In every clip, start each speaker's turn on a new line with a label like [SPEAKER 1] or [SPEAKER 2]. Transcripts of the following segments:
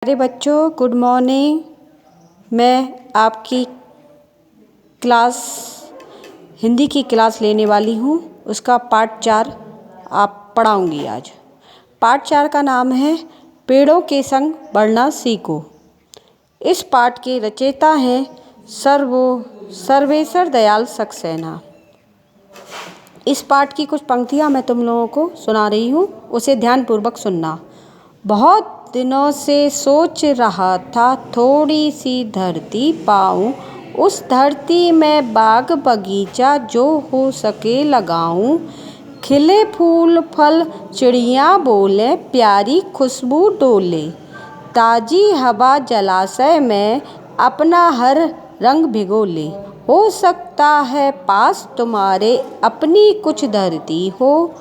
[SPEAKER 1] प्यारे बच्चों, good morning. मैं आपकी क्लास हिंदी की क्लास लेने वाली हूँ। उसका पाठ 4 आप पढ़ाऊँगी आज। पाठ 4 का नाम है पेड़ों के संग बढ़ना सीखो। इस पाठ के रचयिता हैं सर्वेश्वर दयाल सक्सेना। इस पाठ की कुछ पंक्तियाँ मैं तुम लोगों को सुना रही हूँ, उसे ध्यानपूर्वक सुनना। बहुत दिनों से सोच रहा था थोड़ी सी धरती पाऊँ, उस धरती में बाग बगीचा जो हो सके लगाऊँ। खिले फूल फल चिड़ियाँ बोले, प्यारी खुशबू डोले। ताज़ी हवा जलाशय में अपना हर रंग भिगो ले। हो सकता है पास तुम्हारे अपनी कुछ धरती हो,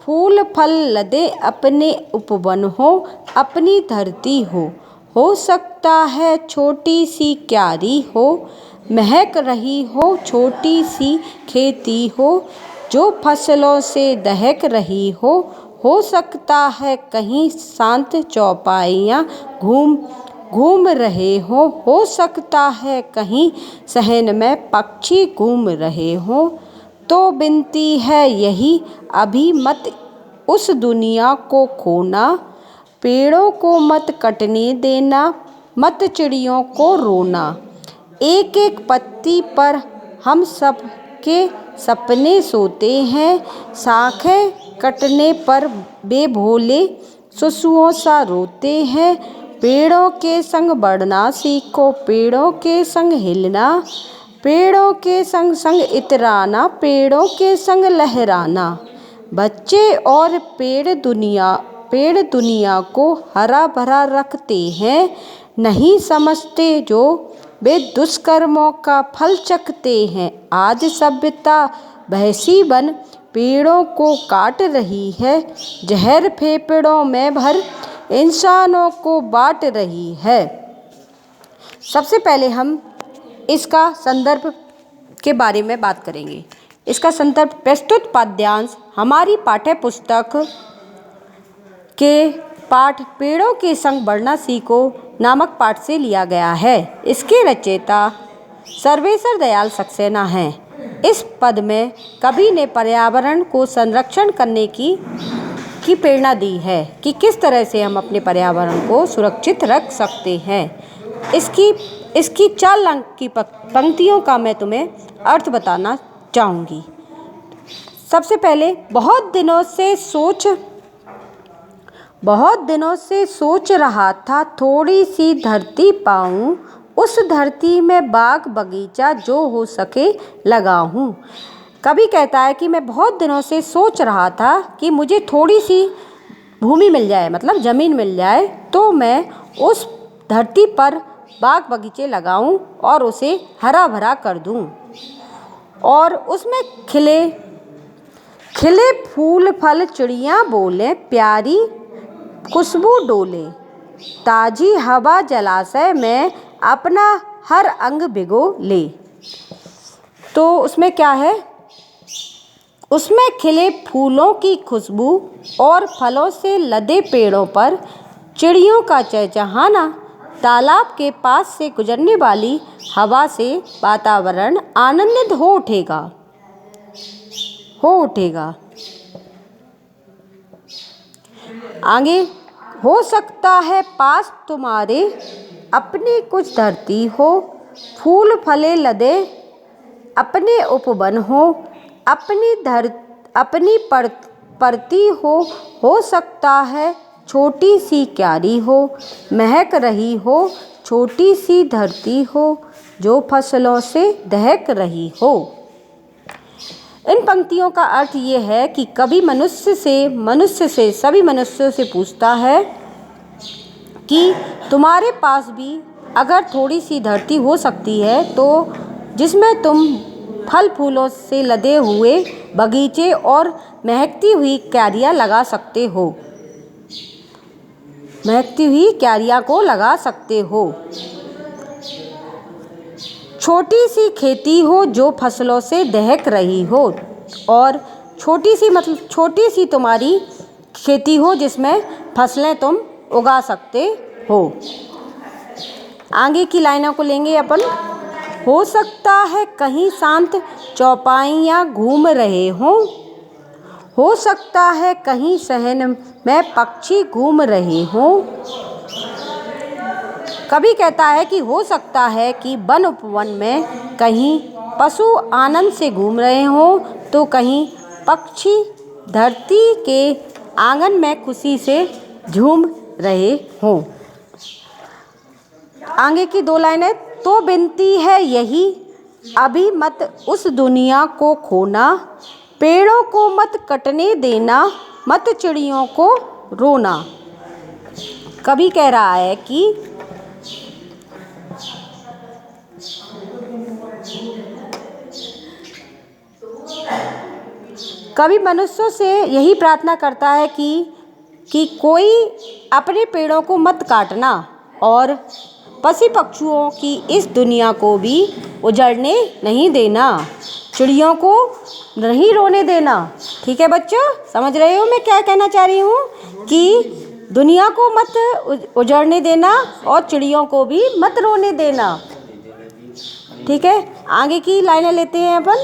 [SPEAKER 1] फूल फल लदे अपने उपवन हो, अपनी धरती हो सकता है छोटी सी क्यारी हो, महक रही हो छोटी सी खेती हो, जो फसलों से दहक रही हो सकता है कहीं शांत चौपाइयाँ घूम रहे हो सकता है कहीं सहन में पक्षी घूम रहे हो। तो विनती है यही, अभी मत उस दुनिया को खोना, पेड़ों को मत कटने देना, मत चिड़ियों को रोना। एक एक पत्ती पर हम सब के सपने सोते हैं, शाखें कटने पर बेभोले शिशुओं सा रोते हैं। पेड़ों के संग बढ़ना सीखो, पेड़ों के संग हिलना, पेड़ों के संग संग इतराना, पेड़ों के संग लहराना। बच्चे और पेड़ दुनिया को हरा भरा रखते हैं, नहीं समझते जो वे दुष्कर्मों का फल चखते हैं। आज सभ्यता भैंसी बन पेड़ों को काट रही है, जहर फेफड़ों में भर इंसानों को बांट रही है। सबसे पहले हम इसका संदर्भ के बारे में बात करेंगे। इसका संदर्भ प्रस्तुत पाठ्यांश हमारी पाठ्य पुस्तक के पाठ पेड़ों के संग बढ़ना सीखो नामक पाठ से लिया गया है। इसके रचयिता सर्वेश्वर दयाल सक्सेना हैं। इस पद में कवि ने पर्यावरण को संरक्षण करने की प्रेरणा दी है कि किस तरह से हम अपने पर्यावरण को सुरक्षित रख सकते हैं। इसकी 4 अंक की पंक्तियों का मैं तुम्हें अर्थ बताना चाहूँगी। सबसे पहले, बहुत दिनों से सोच रहा था थोड़ी सी धरती पाऊँ, उस धरती में बाग बगीचा जो हो सके लगाऊँ। कवि कहता है कि मैं बहुत दिनों से सोच रहा था कि मुझे थोड़ी सी भूमि मिल जाए, मतलब ज़मीन मिल जाए, तो मैं उस धरती पर बाग बगीचे लगाऊं और उसे हरा भरा कर दूं और उसमें खिले फूल फल चिड़ियाँ बोले, प्यारी खुशबू डोले। ताज़ी हवा जलाशय में अपना हर अंग भिगो ले। तो उसमें क्या है? उसमें खिले फूलों की खुशबू और फलों से लदे पेड़ों पर चिड़ियों का चहचहाना, तालाब के पास से गुजरने वाली हवा से वातावरण आनंदित हो उठेगा। आगे, हो सकता है पास तुम्हारे अपनी कुछ धरती हो, फूल फले लदे अपने उपवन हो, अपनी परती हो सकता है छोटी सी क्यारी हो, महक रही हो छोटी सी धरती हो, जो फसलों से दहक रही हो। इन पंक्तियों का अर्थ ये है कि कवि सभी मनुष्यों से पूछता है कि तुम्हारे पास भी अगर थोड़ी सी धरती हो सकती है, तो जिसमें तुम फल फूलों से लदे हुए बगीचे और महकती हुई क्यारियाँ लगा सकते हो, महकती हुई क्यारियाँ को लगा सकते हो। छोटी सी खेती हो जो फसलों से दहक रही हो, और छोटी सी तुम्हारी खेती हो जिसमें फसलें तुम उगा सकते हो। आगे की लाइनों को लेंगे अपन। हो सकता है कहीं शांत चौपाइयाँ घूम रहे हों, हो सकता है कहीं सहन में पक्षी घूम रहे हों। कवि कहता है कि हो सकता है कि वन उपवन में कहीं पशु आनंद से घूम रहे हों, तो कहीं पक्षी धरती के आंगन में खुशी से झूम रहे हों। आगे की दो लाइनें। तो विनती है यही, अभी मत उस दुनिया को खोना, पेड़ों को मत कटने देना, मत चिड़ियों को रोना। कवि कह रहा है कि कवि मनुष्यों से यही प्रार्थना करता है कि कोई अपने पेड़ों को मत काटना और पशु पक्षियों की इस दुनिया को भी उजड़ने नहीं देना, चिड़ियों को नहीं रोने देना। ठीक है बच्चों, समझ रहे हो मैं क्या कहना चाह रही हूँ? कि दुनिया को मत उजड़ने देना और चिड़ियों को भी मत रोने देना। ठीक है, आगे की लाइनें लेते हैं अपन।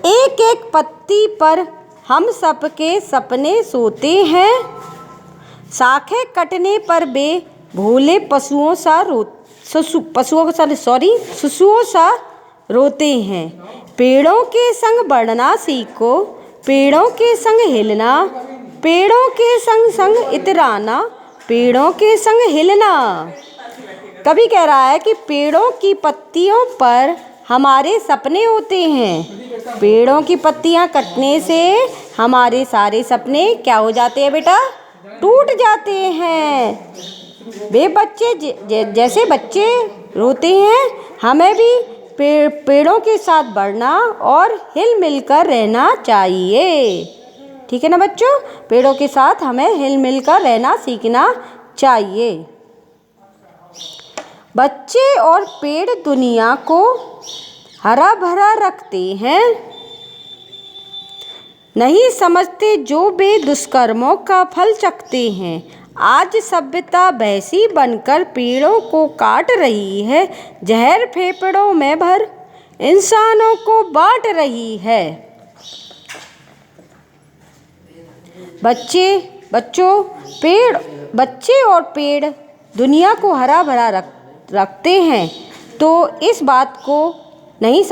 [SPEAKER 1] एक एक पत्ती पर हम सबके सपने सोते हैं, शाखें कटने पर वे भोले पशुओं सा रोते हैं। पेड़ों के संग बढ़ना सीखो, पेड़ों के संग हिलना, पेड़ों के संग संग इतराना, पेड़ों के संग हिलना। कवि कह रहा है कि पेड़ों की पत्तियों पर हमारे सपने होते हैं। पेड़ों की पत्तियां कटने से हमारे सारे सपने क्या हो जाते हैं बेटा? टूट जाते हैं। वे बच्चे जैसे बच्चे रोते हैं, हमें भी पेड़ों के साथ बढ़ना और हिल मिल कर रहना चाहिए। ठीक है ना बच्चों? पेड़ों के साथ हमें हिल मिल कर रहना सीखना चाहिए। बच्चे और पेड़ दुनिया को हरा भरा रखते हैं, नहीं समझते जो वे दुष्कर्मों का फल चखते हैं। आज सभ्यता वैसी बनकर पेड़ों को काट रही है, जहर फेफड़ों में भर इंसानों को बांट रही है। बच्चे और पेड़ दुनिया को हरा भरा रखते हैं, तो इस बात को नहीं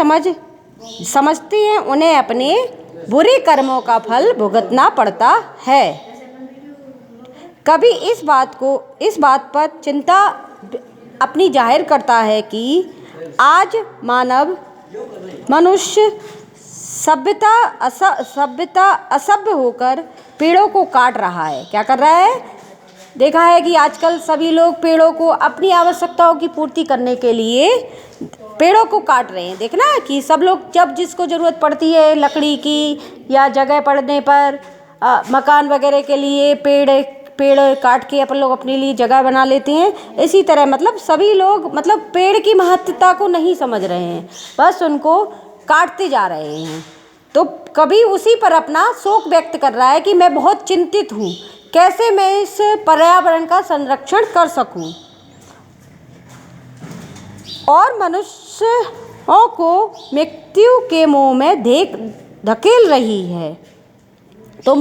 [SPEAKER 1] समझते हैं, उन्हें अपने बुरे कर्मों का फल भुगतना पड़ता है। कभी इस बात पर चिंता अपनी जाहिर करता है कि आज मनुष्य सभ्यता असभ्य होकर पेड़ों को काट रहा है। क्या कर रहा है? देखा है कि आजकल सभी लोग पेड़ों को अपनी आवश्यकताओं की पूर्ति करने के लिए पेड़ों को काट रहे हैं। देखना कि सब लोग जब जिसको ज़रूरत पड़ती है लकड़ी की या जगह पड़ने पर मकान वगैरह के लिए पेड़ काट के अपन लोग अपने लिए जगह बना लेते हैं। इसी तरह मतलब सभी लोग पेड़ की महत्वता को नहीं समझ रहे हैं, बस उनको काटते जा रहे हैं। तो कभी उसी पर अपना शोक व्यक्त कर रहा है कि मैं बहुत चिंतित हूँ, कैसे मैं इस पर्यावरण का संरक्षण कर सकूँ। और मनुष्यों को मृत्यु के मुंह में धकेल रही है। तो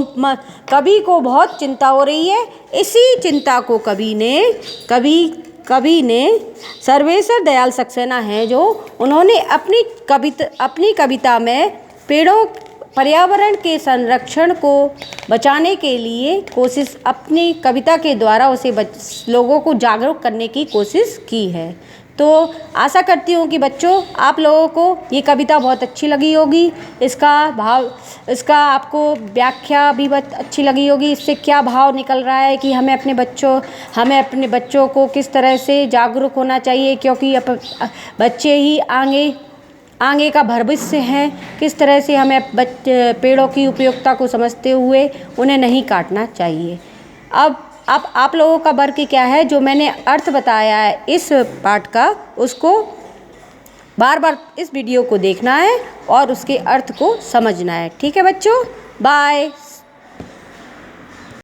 [SPEAKER 1] कवि को बहुत चिंता हो रही है। इसी चिंता को कवि ने सर्वेश्वर दयाल सक्सेना है जो उन्होंने अपनी कविता में पर्यावरण के संरक्षण को बचाने के लिए कोशिश अपनी कविता के द्वारा उसे लोगों को जागरूक करने की कोशिश की है। तो आशा करती हूँ कि बच्चों आप लोगों को ये कविता बहुत अच्छी लगी होगी, इसका आपको व्याख्या भी बहुत अच्छी लगी होगी। इससे क्या भाव निकल रहा है कि हमें अपने बच्चों को किस तरह से जागरूक होना चाहिए, क्योंकि बच्चे ही आगे का भविष्य हैं। किस तरह से हमें पेड़ों की उपयोगिता को समझते हुए उन्हें नहीं काटना चाहिए। अब आप लोगों का वर्क क्या है, जो मैंने अर्थ बताया है इस पाठ का, उसको बार बार इस वीडियो को देखना है और उसके अर्थ को समझना है। ठीक है बच्चों, बाय।